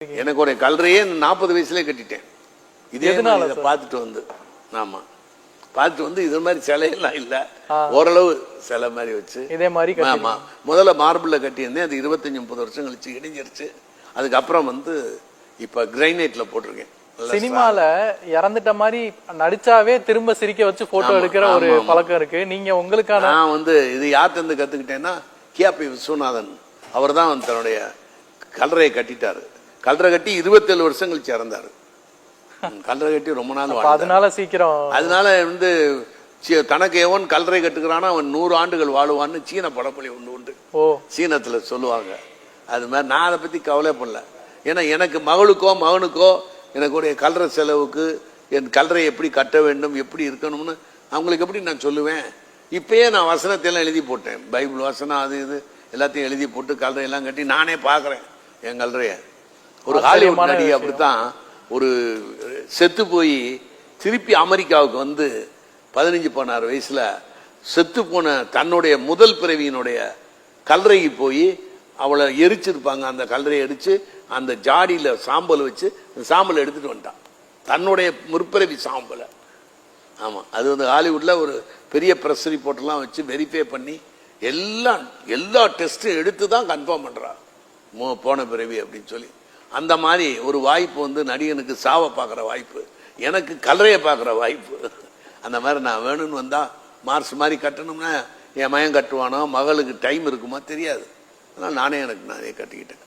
எனக்கு ஒரு கல்றையே 40 வயசுலயே கட்டிட்டேன். இதே மாதிரி பார்த்துட்டு வந்து ஆமா பார்த்துட்டு வந்து இது மாதிரி சிலையெல்லாம் இல்ல, ஓரளவு சிலை மாதிரி வச்சு இதே மாதிரி ஆமா முதல்ல மார்பிள்ல கட்டியிருந்தேன். அது 25-30 வருஷம் கழிச்சு இடிஞ்சிருச்சு. அதுக்கப்புறம் வந்து இப்ப கிரைனைட்ல போட்டிருக்கேன். சினிமால இறந்துட்ட மாதிரி நடிச்சாவே திரும்ப சிரிக்க வச்சு போட்டோ எடுக்கிற ஒரு பழக்கம் இருக்கு. நீங்க உங்களுக்கான நான் வந்து இது யார்கிட்ட இருந்து கத்துக்கிட்டேன்னா KP விஸ்வநாதன் அவர் தான் தன்னுடைய கல்லறையை கட்டிட்டாரு. கல்லறை கட்டி 27 வருஷம் கழிச்சு இறந்தாரு. கல்லறை கட்டி ரொம்ப நாள் அதனால சீக்கிரம் அதனால வந்து தனக்கு எவன் கல்லறை கட்டுக்கிறானா அவன் 100 ஆண்டுகள் வாழுவான்னு சீன படப்பொழி ஒன்று உண்டு, சீனத்துல சொல்லுவாங்க. அது மாதிரி நான் அதை பத்தி கவலை பண்ணல. ஏன்னா எனக்கு மகளுக்கோ மகனுக்கோ எனக்கு கல்லறை செலவுக்கு என் கல்லறை எப்படி கட்ட வேண்டும் எப்படி இருக்கணும்னு அவங்களுக்கு எப்படி நான் சொல்லுவேன். இப்பயே நான் வசனத்தையெல்லாம் எழுதி போட்டேன். பைபிள் வசனம் அது இது எல்லாத்தையும் எழுதி போட்டு கல்லறையெல்லாம் கட்டி நானே பார்க்குறேன் என் கல்லறைய. ஒரு ஹாலிவுட் நடிகை அப்படித்தான் ஒரு செத்து போய் திருப்பி அமெரிக்காவுக்கு வந்து 15-16 வயசுல செத்து போன தன்னுடைய முதல் பிறவியினுடைய கல்லறைக்கு போய் அவளை எரிச்சிருப்பாங்க. அந்த கல்லறையை எரிச்சு அந்த ஜாடியில சாம்பல் வச்சு சாம்பல் எடுத்துட்டு வந்துட்டான், தன்னுடைய முற்பிறவி சாம்பலை. ஆமா அது வந்து ஹாலிவுட்ல ஒரு பெரிய பிரஸ் ரிப்போர்ட்லாம் வச்சு வெரிஃபை பண்ணி எல்லா டெஸ்டும் எடுத்து தான் கன்ஃபார்ம் பண்றா போன பிறவி அப்படின்னு சொல்லி. அந்த மாதிரி ஒரு வாய்ப்பு வந்து நடிகனுக்கு சாவை பார்க்குற வாய்ப்பு, எனக்கு கல்லறையை பார்க்குற வாய்ப்பு. அந்த மாதிரி நான் வேணும்னு வந்தா மார்ஸ் மாதிரி கட்டணும்னா என் மகன் கட்டுவானோ மகளுக்கு டைம் இருக்குமா தெரியாது. அதனால் நானே கட்டிக்கிட்டேன்.